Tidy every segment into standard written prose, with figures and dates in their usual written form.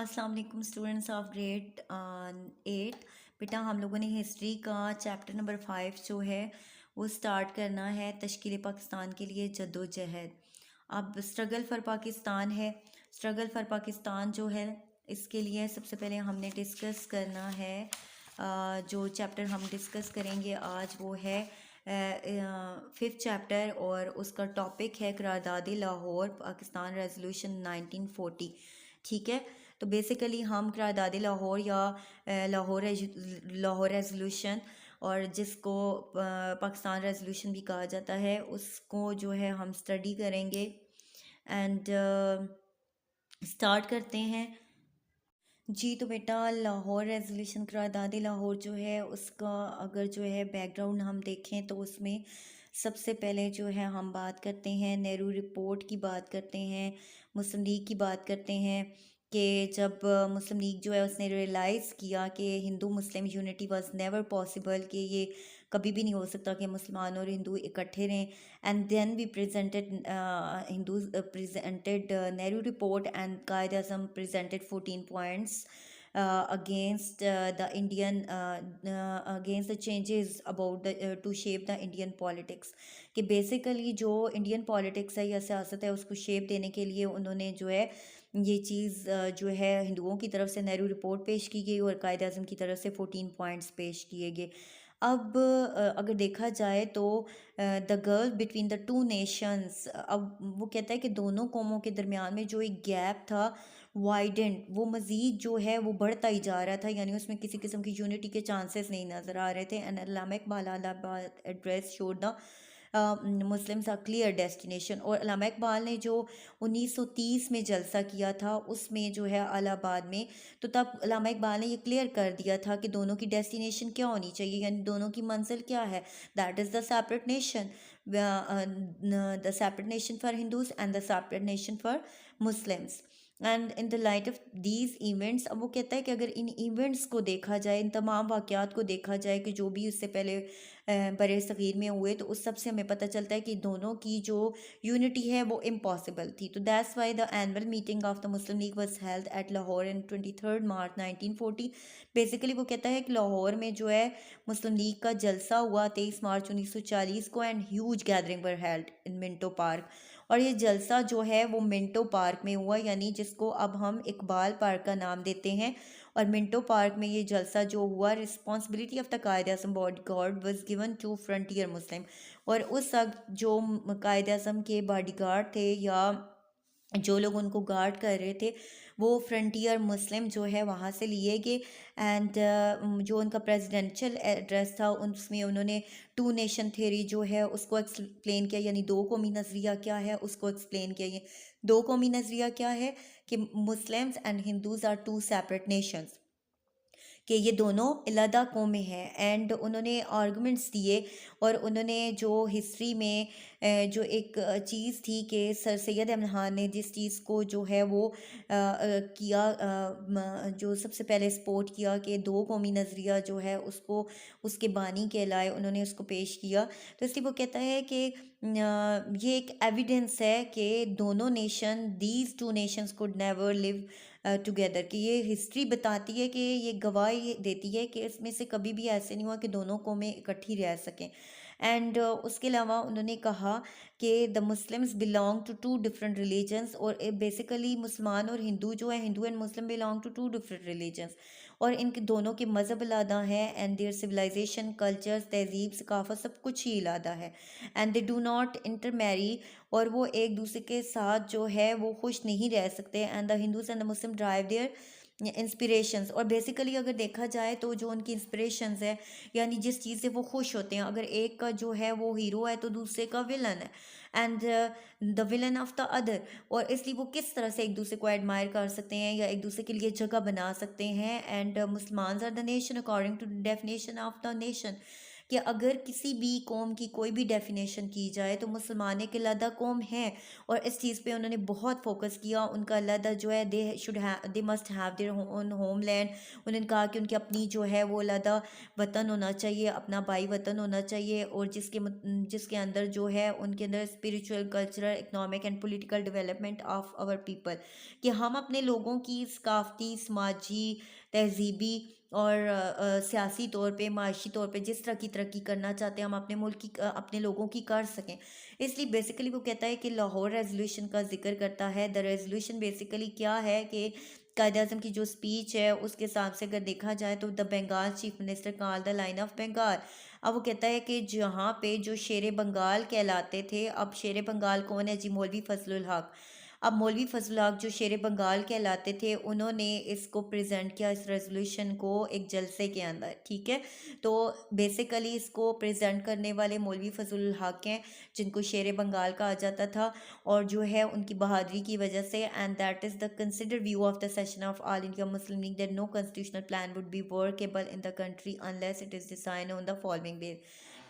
अस्सलाम वालेकुम students of grade 8। बेटा हम लोगों ने हिस्ट्री का चैप्टर नंबर 5 जो है वो स्टार्ट करना है। तश्कील पाकिस्तान के लिए जद्दोजहद। अब स्ट्रगल फॉर पाकिस्तान है। स्ट्रगल फॉर पाकिस्तान जो है इसके लिए सबसे पहले हमने डिस्कस करना है। जो चैप्टर हम डिस्कस करेंगे आज वो है 5th चैप्टर और उसका टॉपिक है करारदाद लाहौर पाकिस्तान रेजोल्यूशन 1940। ठीक है, तो बेसिकली हम करारदाद लाहौर या लाहौर रेजोल्यूशन और जिसको पाकिस्तान रेजोल्यूशन भी कहा जाता है उसको जो है हम स्टडी करेंगे। एंड स्टार्ट करते हैं जी। तो बेटा लाहौर रेजोल्यूशन करारदाद लाहौर जो है उसका अगर जो है बैकग्राउंड हम देखें तो उसमें सबसे पहले जो है हम बात करते हैं नेहरू रिपोर्ट की, बात करते हैं मुस्लिम लीग की, बात करते हैं कि जब मुस्लिम लीग जो है उसने रियलाइज़ किया कि Hindu Muslim unity was never possible, कि ये कभी भी नहीं हो सकता कि मुसलमान और हिंदू इकट्ठे रहें। And then we presented Hindus presented Nehru report and Quaid Azam presented 14 points against the Indian against the changes about the to shape the Indian politics। कि बेसिकली जो इंडियन पॉलिटिक्स है या सियासत है उसको शेप देने के लिए उन्होंने जो है ये चीज़ जो है हिंदुओं की तरफ से नेहरू रिपोर्ट पेश की गई और कायद आज़म की तरफ से 14 पॉइंट्स पेश किए गए। अब अगर देखा जाए तो the girl between the two nations, अब वो कहता है कि दोनों कौमों के दरमियान में जो एक गैप था वाइडेंड, वो मज़ीद जो है वो बढ़ता ही जा रहा था, यानी उसमें किसी किस्म की यूनिटी के चांसेस नहीं नज़र आ रहे थे। And Allama Iqbal address showed the Muslims a clear destination. और अल्लामा इकबाल ने जो 1930 में जलसा किया था उसमें जो है इलाहाबाद में, तो तब अल्लामा इकबाल ने ये क्लियर कर दिया था कि दोनों की डेस्टिनेशन क्या होनी चाहिए, यानी दोनों की मंजिल क्या है। That is the separate nation, the separate nation for Hindus and the separate nation for Muslims. And in the light of these events, अब वो कहता है कि अगर इन इवेंट्स को देखा जाए, इन तमाम वाक़यात को देखा जाए कि जो भी उससे पहले बरे सग़ीर में हुए, तो उस सब से हमें पता चलता है कि दोनों की जो यूनिटी है वो इम्पॉसिबल थी। तो that's why the annual meeting of the Muslim league was held at Lahore in 23 March 1940। Basically वो कहता है कि लाहौर में जो है मुस्लिम लीग का जलसा हुआ 23 मार्च 1940 को, and huge gathering were held in Minto park. और ये जलसा जो है वो मिंटो पार्क में हुआ, यानी जिसको अब हम इकबाल पार्क का नाम देते हैं। और मिंटो पार्क में ये जलसा जो हुआ, responsibility of the Quaid Azam bodyguard was given to frontier Muslim. और उस वक्त जो कायद आज़म के बॉडी गार्ड थे या जो लोग उनको गार्ड कर रहे थे वो फ्रंटियर मुस्लिम जो है वहाँ से लिए गए। एंड जो उनका प्रेसिडेंशियल एड्रेस था उसमें उन्होंने टू नेशन थ्योरी जो है उसको एक्सप्लेन किया, यानी दो कौमी नज़रिया क्या है उसको एक्सप्लेन किया। ये दो कौमी नज़रिया क्या है कि Muslims and Hindus are two separate nations, कि ये दोनों अलहदा कौमें हैं। एंड उन्होंने आर्गूमेंट्स दिए और उन्होंने जो हिस्ट्री में जो एक चीज़ थी कि सर सैयद अहमद खान ने जिस चीज़ को जो है वो किया, जो सबसे पहले सपोर्ट किया कि दो कौमी नज़रिया जो है उसको उसके बानी के लाए उन्होंने उसको पेश किया। तो इसलिए वो कहता है कि ये एक एविडेंस है कि दोनों nation, these two nations could never live together, कि ये हिस्ट्री बताती है कि ये गवाही देती है कि इसमें से कभी भी ऐसे नहीं हुआ कि दोनों कौमें इकट्ठी रह सकें। एंड उसके अलावा उन्होंने कहा कि the Muslims belong to two different religions, और बेसिकली मुसलमान और हिंदू जो है, Hindu and Muslim belong to two different religions, और इनके दोनों के मज़हब अलहदा हैं। एंड देयर सिविलाइजेशन, कल्चर्स, तहजीब, सकाफत सब कुछ ही अलहदा है। And they do not intermarry, और वो एक दूसरे के साथ जो है वो खुश नहीं रह सकते। And the Hindus and the Muslim drive their inspirations, और बेसिकली अगर देखा जाए तो जो उनकी इंस्पिरेशंस है, यानी जिस चीज़ से वो खुश होते हैं, अगर एक का जो है वो हीरो है तो दूसरे का विलन है, and the villain of the other. और इसलिए वो किस तरह से एक दूसरे को एडमायर कर सकते हैं या एक दूसरे के लिए जगह बना सकते हैं। एंड मुसलमान are the nation according to the definition of the nation, कि अगर किसी भी कौम की कोई भी डेफिनेशन की जाए तो मुसलमान एक अलहदा कौम है, और इस चीज़ पे उन्होंने बहुत फोकस किया। उनका अलहदा जो है they must have their own home land. उन्होंने कहा कि उनकी अपनी जो है वो अलहदा वतन होना चाहिए, अपना बाई वतन होना चाहिए, और जिसके अंदर जो है उनके अंदर spiritual, cultural, economic and political development of our people, कि हम अपने लोगों की सकाफती, समाजी, तहजीबी और सियासी तौर पे, माशी तौर पे जिस तरह की तरक्की करना चाहते हैं हम अपने मुल्क की, अपने लोगों की कर सकें। इसलिए बेसिकली वो कहता है कि लाहौर रेजोल्यूशन का जिक्र करता है। द रेजोल्यूशन बेसिकली क्या है कि कायद अज़म की जो स्पीच है उसके हिसाब से अगर देखा जाए तो the Bengal chief minister call the lion of Bengal. अब वो कहता है कि जहाँ पे जो शेर बंगाल कहलाते थे, अब शेर बंगाल कौन है जी? मौलवी फजलुल हक। अब मौलवी फजल हक जो शेर बंगाल कहलाते थे, उन्होंने इसको प्रेजेंट किया, इस रेजोल्यूशन को, एक जलसे के अंदर, ठीक है। तो बेसिकली इसको प्रेजेंट करने वाले मौलवी फजल हक हैं, जिनको शेर बंगाल कहा जाता था, और जो है उनकी बहादुरी की वजह से। And that is the consider view of the session of all India Muslim League that no constitutional plan would be workable in the country unless it is design on the following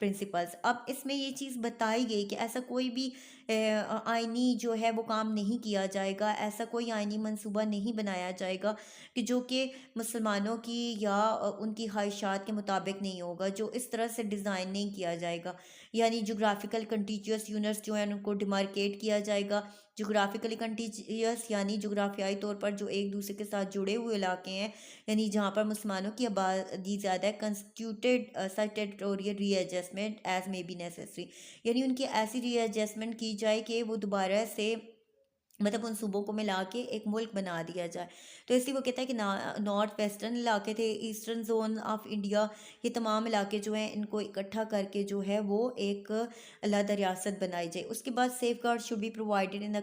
principles. अब इसमें ये चीज़ बताई गई कि ऐसा कोई भी आईनी जो है वो काम नहीं किया जाएगा, ऐसा कोई आईनी मंसूबा नहीं बनाया जाएगा कि जो कि मुसलमानों की या उनकी ख्वाहिशात के मुताबिक नहीं होगा, जो इस तरह से डिज़ाइन नहीं किया जाएगा। यानी जोग्राफिकल कंटीजियस यूनिट्स जो हैं उनको डिमार्केट किया जाएगा। जोग्राफिकली कंटीजियस यानी जोग्राफियाई तौर पर जो एक दूसरे के साथ जुड़े हुए इलाके हैं, यानी जहाँ पर मुसलमानों की आबादी ज़्यादा है। Constituted such territorial readjustment as may be necessary, यानी उनकी ऐसी रीएडजस्टमेंट की जाए कि वो दोबारा से, मतलब उन सूबों को मिला के एक मुल्क बना दिया जाए। तो इसलिए वो कहता है कि नॉर्थ वेस्टर्न इलाके थे, ईस्टर्न जोन ऑफ इंडिया, ये तमाम इलाके जो हैं इनको इकट्ठा करके जो है वो एक अलहदा रियासत बनाई जाए। उसके बाद safe guard should be provided in the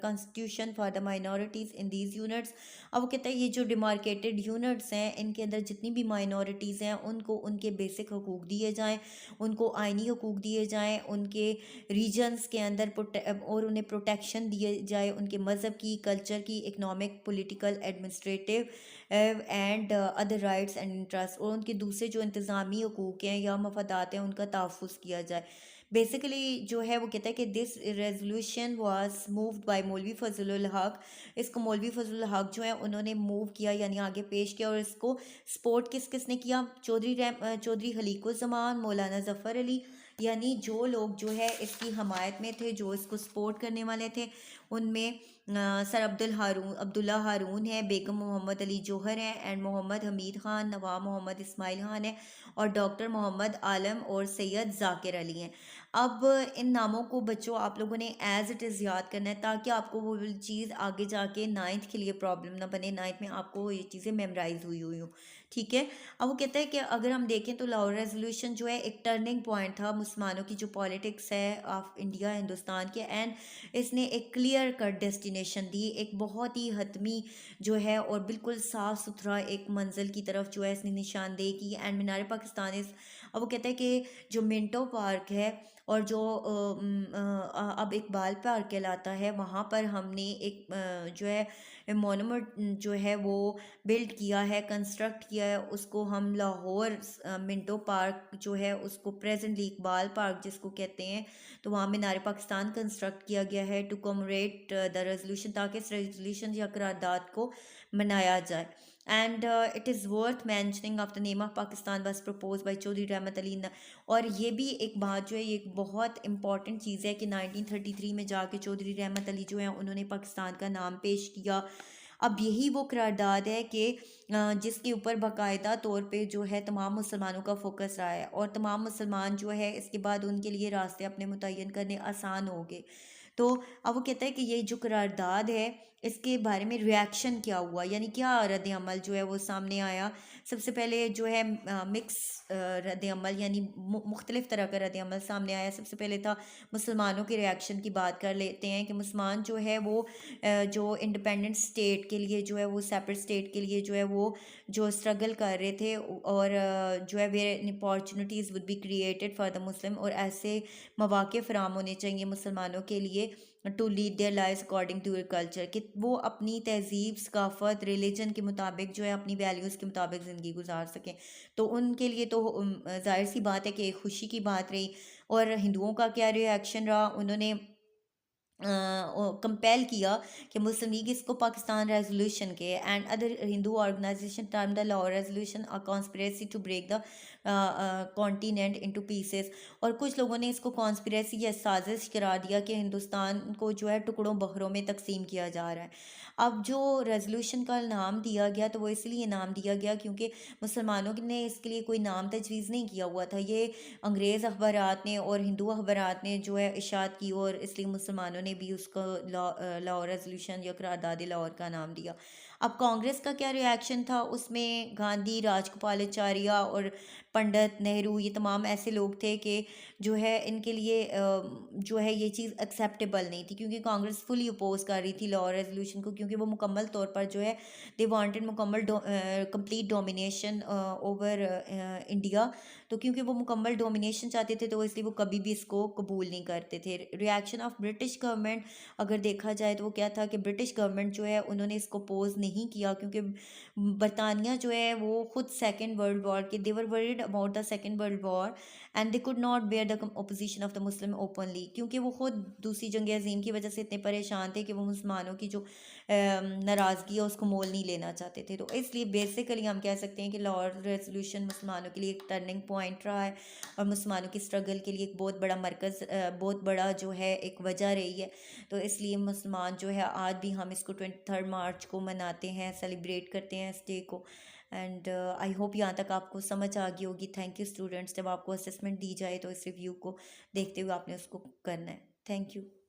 constitution for the minorities in these units. अब वो कहता है ये जो डिमार्केटेड यूनिट्स हैं, इनके अंदर जितनी भी माइनॉरिटीज़ हैं उनको उनके बेसिक हकूक़ दिए जाएँ, उनको आइनी हकूक़ दिए जाएँ, उनके रीजन्स के अंदर और उन्हें प्रोटेक्शन दिए जाए, उनके मज़हब की, कल्चर की, economic, political, administrative and other rights and interest, और उनके दूसरे जो इंतज़ामी हकूक़ हैं या मफादात हैं उनका तहफ़्फ़ुज़ किया जाए। बेसिकली जो है वो कहता है कि this resolution was moved by मौलवी फजलुल हक। इसको मौलवी फजलुल हक जो है उन्होंने मूव किया, यानी आगे पेश किया, और इसको सपोर्ट किसने किया? चौधरी खलीकुज़्ज़मान, मौलाना ज़फ़र अली, यानी जो लोग जो है इसकी हमायत में थे, जो इसको सपोर्ट करने वाले थे, उनमें सर अब्दुल्ला हारून है, बेगम मोहम्मद अली जौहर हैं, एंड मोहम्मद हमीद ख़ान, नवाब मोहम्मद इस्माइल ख़ान है, और डॉक्टर मोहम्मद आलम और सैयद ज़ाकिर अली हैं। अब इन नामों को बच्चों आप लोगों ने एज़ इट इज़ याद करना है, ताकि आपको वो चीज़ आगे जाके नाइन्थ के लिए प्रॉब्लम ना बने, नाइन्थ में आपको ये चीज़ें मेमोराइज हुई हो, ठीक है। अब वो कहता है कि अगर हम देखें तो लाहौर रेजोल्यूशन जो है एक टर्निंग पॉइंट था मुसलमानों की जो पॉलिटिक्स है ऑफ इंडिया, हिंदुस्तान के, एंड इसने एक क्लियर कट डेस्टिनेशन दी, एक बहुत ही हतमी जो है और बिल्कुल साफ़ सुथरा एक मंजिल की तरफ जो है इसने निशानदेही की। एंड मीनार पाकिस्तान इस, अब वो कहता है कि जो मिंटो पार्क है और जो अब इकबाल पार्क कहलाता है, वहाँ पर हमने एक जो है मोनूमेंट जो है वो बिल्ड किया है, कंस्ट्रक्ट किया है, उसको हम लाहौर मिंटो पार्क जो है उसको प्रेजेंटली इकबाल पार्क जिसको कहते हैं, तो वहाँ मीनार पाकिस्तान कंस्ट्रक्ट किया गया है टू कमरेट द रेजोल्यूशन, ताकि इस रेजोल्यूशन या करारदाद को मनाया जाए। And it is worth mentioning of the name of Pakistan was propose by Chaudhry Rahmat Ali. और ये भी एक बात जो है, ये एक बहुत इंपॉर्टेंट चीज़ है कि 1933 में जाके चौधरी रहमत अली जो है उन्होंने पाकिस्तान का नाम पेश किया। अब यही वो करारदाद है कि जिसके ऊपर बाकायदा तौर पे जो है तमाम मुसलमानों का फोकस रहा है, और तमाम मुसलमान जो है इसके बाद उनके लिए रास्ते अपने मुतय्यन करने आसान हो गए। तो अब वो कहता है कि ये जो करारदाद है इसके बारे में रिएक्शन क्या हुआ, यानी क्या रद्द अमल जो है वो सामने आया। सबसे पहले जो है मिक्स रद्द अमल, यानी मुख्तलिफ तरह का रद्द अमल सामने आया। सबसे पहले था मुसलमानों के रिएक्शन की बात कर लेते हैं कि मुसलमान जो है वो जो इंडिपेंडेंट स्टेट के लिए जो है वो सेपरेट स्टेट के लिए जो है वो जो स्ट्रगल कर रहे थे, और जो है where opportunities would be created for the Muslim, और ऐसे मौक़े फ़राहम होने चाहिए मुसलमानों के लिए to lead their lives according to your culture, कि वो अपनी तहजीब सकाफ़त रिलीजन के मुताबिक जो है अपनी वैल्यूज़ के मुताबिक ज़िंदगी गुजार सकें। तो उनके लिए तो ज़ाहिर सी बात है कि एक खुशी की बात रही। और हिंदुओं का क्या रिएक्शन रहा, उन्होंने कंपेल किया कि मुस्लिम लीग इसको पाकिस्तान रेजोल्यूशन के and other Hindu organization term the Lahore resolution a conspiracy to break the continent into pieces. और कुछ लोगों ने इसको कॉन्स्पिरेसी या साजिश करार दिया कि हिंदुस्तान को जो है टुकड़ों बहरों में तकसीम किया जा रहा है। अब जो रेजोल्यूशन का नाम दिया गया तो वो इसलिए नाम दिया गया क्योंकि मुसलमानों ने इसके लिए कोई नाम तजवीज़ नहीं किया हुआ था। ये अंग्रेज़ अखबारात ने और हिंदू अखबारात ने जो है इशात की, और इसलिए मुसलमानों ने भी उसको लाहौर रेजोल्यूशन या करारदाद लाहौर का नाम दिया। अब कांग्रेस का क्या रिएक्शन था, उसमें गांधी, राजगोपालाचार्य और पंडित नेहरू, ये तमाम ऐसे लोग थे कि जो है इनके लिए जो है ये चीज़ एक्सेप्टेबल नहीं थी, क्योंकि कांग्रेस फुली अपोज कर रही थी लाहौर रेजोल्यूशन को, क्योंकि वो मुकम्मल तौर पर जो है दे वांटेड मुकम्मल कंप्लीट डोमिनेशन ओवर इंडिया। तो क्योंकि वो मुकम्मल डोमिनेशन चाहते थे तो इसलिए वो कभी भी इसको कबूल नहीं करते थे। रिएक्शन ऑफ ब्रिटिश गवर्नमेंट अगर देखा जाए तो वो क्या था कि ब्रिटिश गवर्नमेंट जो है उन्होंने इसको पोज नहीं किया, क्योंकि बरतानिया जो है वो खुद सेकेंड वर्ल्ड वॉर के, they were worried about the second world war and they could not bear the opposition of the Muslim openly, क्योंकि वो खुद दूसरी जंग अजीम की वजह से इतने परेशान थे कि वो मुसलमानों की जो नाराज़गी है उसको मोल नहीं लेना चाहते थे। तो इसलिए बेसिकली हम कह सकते हैं कि लाहौर रेजोल्यूशन मुसलमानों के लिए एक टर्निंग पॉइंट रहा है और मुसलमानों की स्ट्रगल के लिए एक बहुत बड़ा मरकज़, बहुत बड़ा जो है एक वजह रही है। तो इसलिए मुसलमान जो है आज भी हम इसको 23 मार्च को मनाते हैं, सेलिब्रेट करते हैं इस डे को। एंड आई होप यहाँ तक आपको समझ आ गई होगी। थैंक यू स्टूडेंट्स, जब आपको असेसमेंट दी जाए तो इस रिव्यू को देखते हुए आपने उसको करना है। Thank you.